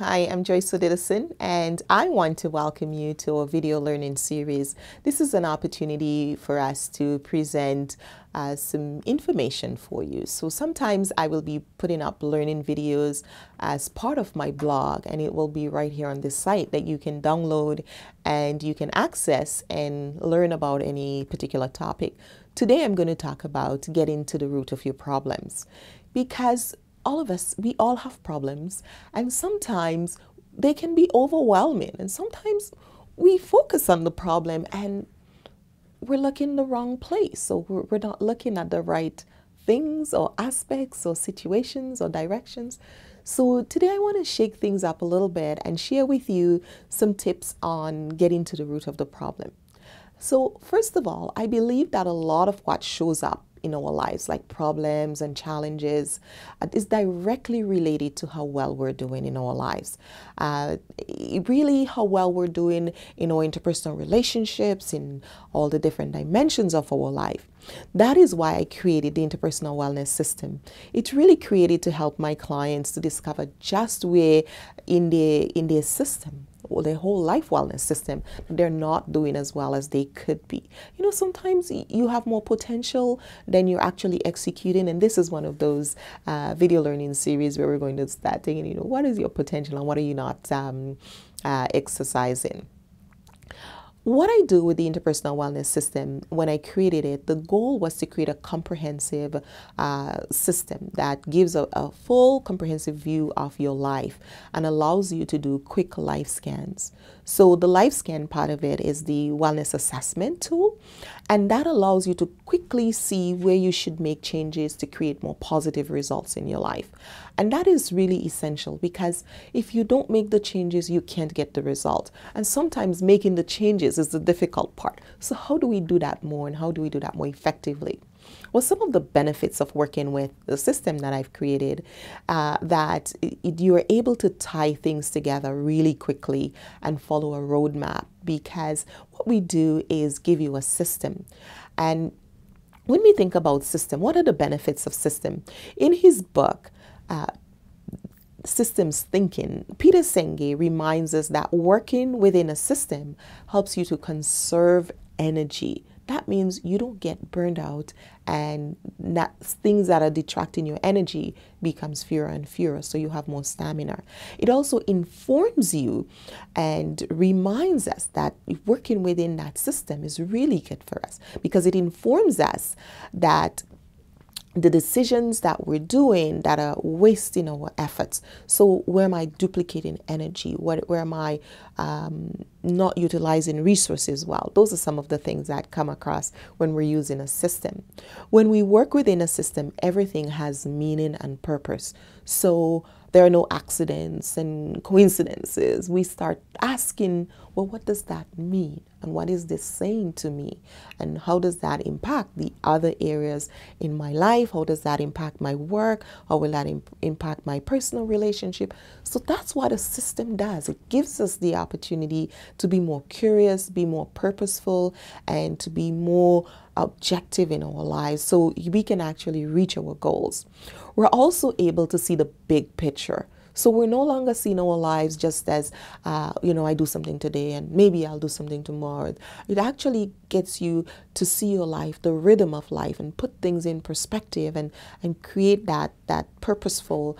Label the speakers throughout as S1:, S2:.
S1: Hi, I'm Joyce Odedison, and I want to welcome you to our video learning series. This is an opportunity for us to present some information for you. So sometimes I will be putting up learning videos as part of my blog, and it will be right here on this site that you can download and you can access and learn about any particular topic. Today I'm going to talk about getting to the root of your problems, because all of us, we all have problems, and sometimes they can be overwhelming, and sometimes we focus on the problem and we're looking in the wrong place. So we're not looking at the right things or aspects or situations or directions. So today I want to shake things up a little bit and share with you some tips on getting to the root of the problem. So first of all, I believe that a lot of what shows up in our lives, like problems and challenges, is directly related to how well we're doing in our lives. Really how well we're doing in our interpersonal relationships, in all the different dimensions of our life. That is why I created the interpersonal wellness system. It's really created to help my clients to discover just where in their system, or their whole life wellness system, they're not doing as well as they could be. You know, sometimes you have more potential than you're actually executing, and this is one of those video learning series where we're going to start thinking, you know, what is your potential and what are you not exercising? What I do with the interpersonal wellness system, when I created it, the goal was to create a comprehensive system that gives a full comprehensive view of your life and allows you to do quick life scans. So the life scan part of it is the wellness assessment tool, and that allows you to quickly see where you should make changes to create more positive results in your life. And that is really essential, because if you don't make the changes, you can't get the result. And sometimes making the changes is the difficult part. So how do we do that more, and how do we do that more effectively? Well, some of the benefits of working with the system that I've created, that you're able to tie things together really quickly and follow a roadmap, because what we do is give you a system. And when we think about system, what are the benefits of system? In his book, Systems Thinking, Peter Senge reminds us that working within a system helps you to conserve energy. That means you don't get burned out, and that things that are detracting your energy becomes fewer and fewer, so you have more stamina. It also informs you and reminds us that working within that system is really good for us, because it informs us that the decisions that we're doing that are wasting our efforts. So where am I duplicating energy? Where am I not utilizing resources well? Those are some of the things that come across when we're using a system. When we work within a system, everything has meaning and purpose. So there are no accidents and coincidences. We start asking, well, what does that mean? And what is this saying to me? And how does that impact the other areas in my life? How does that impact my work? How will that impact my personal relationship? So that's what a system does. It gives us the opportunity to be more curious, be more purposeful, and to be more objective in our lives, so we can actually reach our goals. We're also able to see the big picture. So we're no longer seeing our lives just as, you know, I do something today and maybe I'll do something tomorrow. It actually gets you to see your life, the rhythm of life, and put things in perspective, and create that purposeful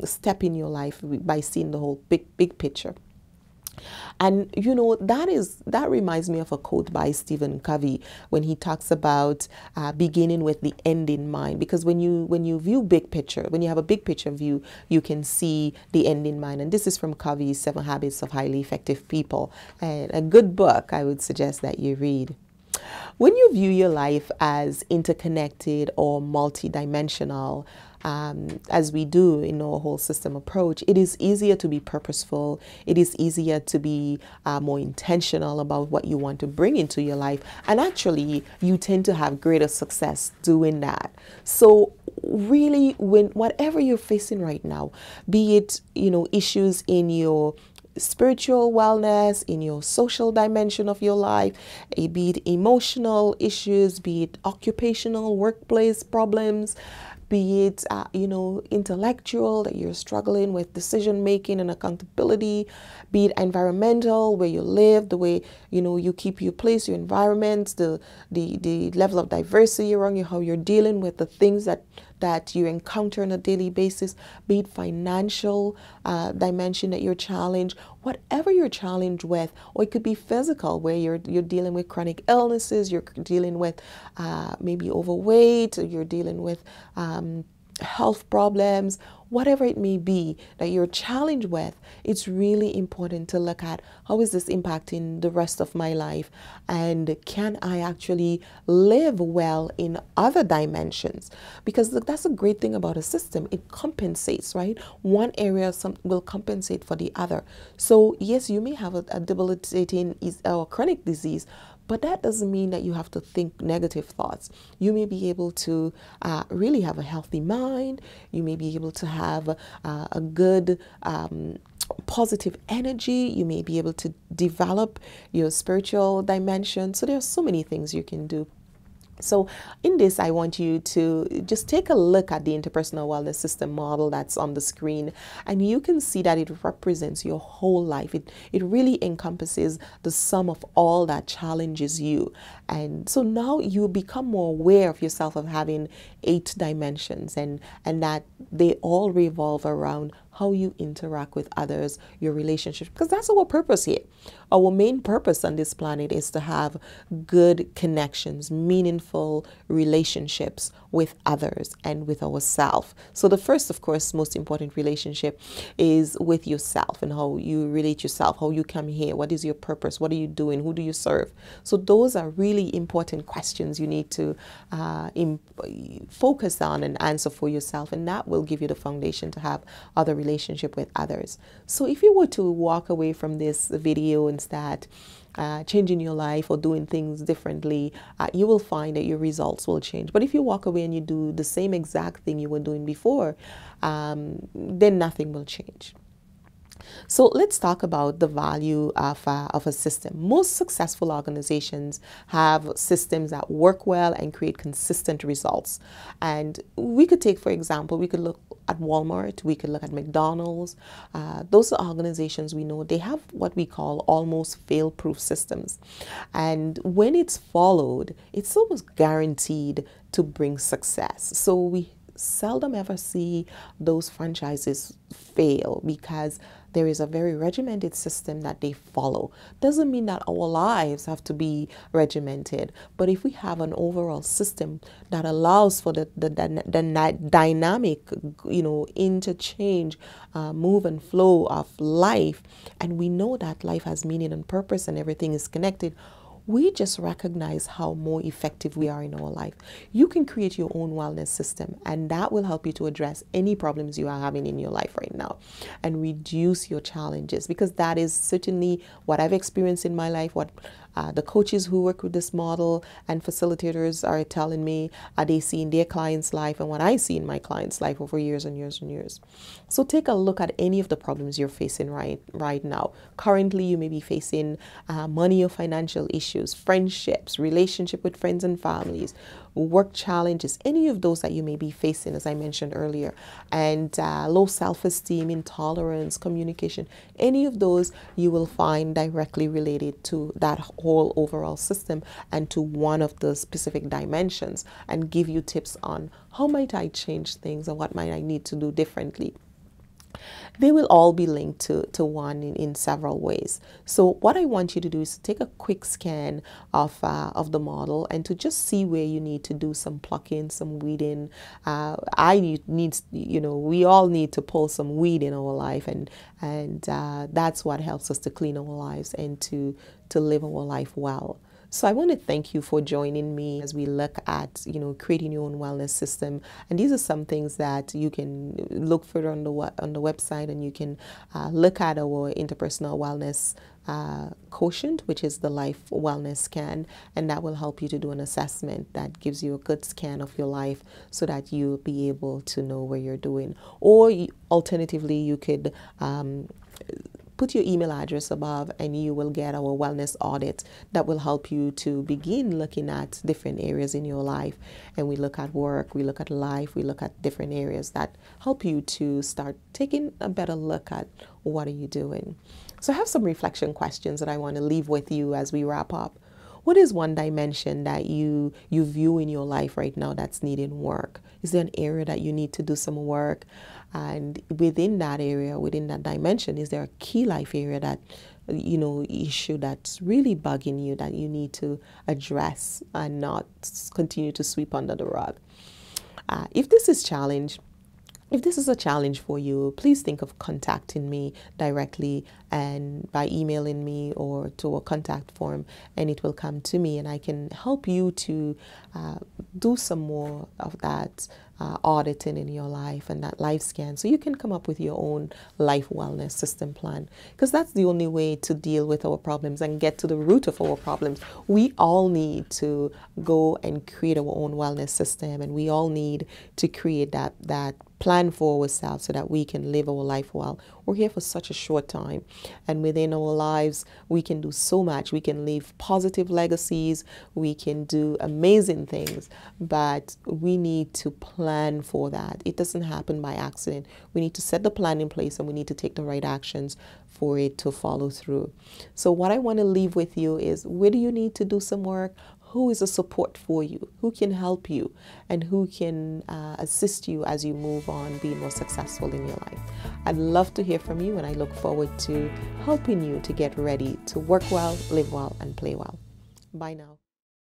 S1: step in your life by seeing the whole big picture. And you know, that reminds me of a quote by Stephen Covey when he talks about beginning with the end in mind. Because when you view big picture, when you have a big picture view, you can see the end in mind. And this is from Covey's 7 Habits of Highly Effective People, and a good book I would suggest that you read. When you view your life as interconnected or multidimensional, as we do in our whole system approach, it is easier to be purposeful. It is easier to be more intentional about what you want to bring into your life. And actually, you tend to have greater success doing that. So really, whatever you're facing right now, be it, you know, issues in your spiritual wellness, in your social dimension of your life, be it emotional issues, be it occupational, workplace problems, be it, intellectual, that you're struggling with decision making and accountability, be it environmental, where you live, the way, you keep your place, your environment, the level of diversity around you, how you're dealing with the things that you encounter on a daily basis, be it financial dimension that you're challenged, whatever you're challenged with, or it could be physical, where you're dealing with chronic illnesses, you're dealing with maybe overweight, or you're dealing with health problems, whatever it may be that you're challenged with. It's really important to look at, how is this impacting the rest of my life, and can I actually live well in other dimensions? Because that's a great thing about a system. It compensates, right? One area will compensate for the other. So yes, you may have a debilitating or chronic disease, but that doesn't mean that you have to think negative thoughts. You may be able to really have a healthy mind. You may be able to have a good positive energy. You may be able to develop your spiritual dimension. So there are so many things you can do. So in this, I want you to just take a look at the interpersonal wellness system model that's on the screen, and you can see that it represents your whole life. It really encompasses the sum of all that challenges you. And so now you become more aware of yourself, of having 8 dimensions, and that they all revolve around how you interact with others, your relationships, because that's our purpose here. Our main purpose on this planet is to have good connections, meaningful relationships with others and with ourselves. So the first, of course, most important relationship is with yourself, and how you relate yourself, how you come here, what is your purpose, what are you doing, who do you serve? So those are really important questions you need to focus on and answer for yourself, and that will give you the foundation to have other relationship with others. So if you were to walk away from this video and start changing your life or doing things differently, you will find that your results will change. But if you walk away and you do the same exact thing you were doing before, then nothing will change. So let's talk about the value of a system. Most successful organizations have systems that work well and create consistent results. And we could take, for example, we could look at Walmart, we could look at McDonald's. Those are organizations we know, they have what we call almost fail-proof systems. And when it's followed, it's almost guaranteed to bring success. So we seldom ever see those franchises fail, because there is a very regimented system that they follow. Doesn't mean that our lives have to be regimented, but if we have an overall system that allows for the dynamic, interchange, move and flow of life, and we know that life has meaning and purpose and everything is connected, we just recognize how more effective we are in our life. You can create your own wellness system, and that will help you to address any problems you are having in your life right now and reduce your challenges, because that is certainly what I've experienced in my life, what the coaches who work with this model and facilitators are telling me they see in their clients' life, and what I see in my clients' life over years and years and years. So take a look at any of the problems you're facing right now. Currently, you may be facing money or financial issues, friendships, relationship with friends and families, work challenges, any of those that you may be facing, as I mentioned earlier, and low self-esteem, intolerance, communication, any of those you will find directly related to that whole overall system and to one of the specific dimensions, and give you tips on how might I change things or what might I need to do differently. They will all be linked to one in several ways. So what I want you to do is to take a quick scan of the model, and to just see where you need to do some plucking, some weeding. We all need to pull some weed in our life, and that's what helps us to clean our lives and to live our life well. So I want to thank you for joining me as we look at, creating your own wellness system. And these are some things that you can look further on the website, and you can look at our interpersonal wellness quotient, which is the life wellness scan, and that will help you to do an assessment that gives you a good scan of your life, so that you'll be able to know where you're doing. Or alternatively, you could put your email address above and you will get our wellness audit that will help you to begin looking at different areas in your life. And we look at work, we look at life, we look at different areas that help you to start taking a better look at what are you doing. So I have some reflection questions that I want to leave with you as we wrap up. What is one dimension that you view in your life right now that's needing work? Is there an area that you need to do some work? And within that area, within that dimension, is there a key life area that, issue that's really bugging you that you need to address and not continue to sweep under the rug? If this is a challenge for you, please think of contacting me directly and by emailing me or to a contact form, and it will come to me and I can help you to do some more of that auditing in your life and that life scan so you can come up with your own life wellness system plan, because that's the only way to deal with our problems and get to the root of our problems. We all need to go and create our own wellness system, and we all need to create that plan for ourselves so that we can live our life well. We're here for such a short time, and within our lives we can do so much. We can leave positive legacies, we can do amazing things, but we need to plan for that. It doesn't happen by accident. We need to set the plan in place and we need to take the right actions for it to follow through. So what I want to leave with you is, where do you need to do some work? Who is a support for you? Who can help you? And who can assist you as you move on, being more successful in your life? I'd love to hear from you, and I look forward to helping you to get ready to work well, live well, and play well. Bye now.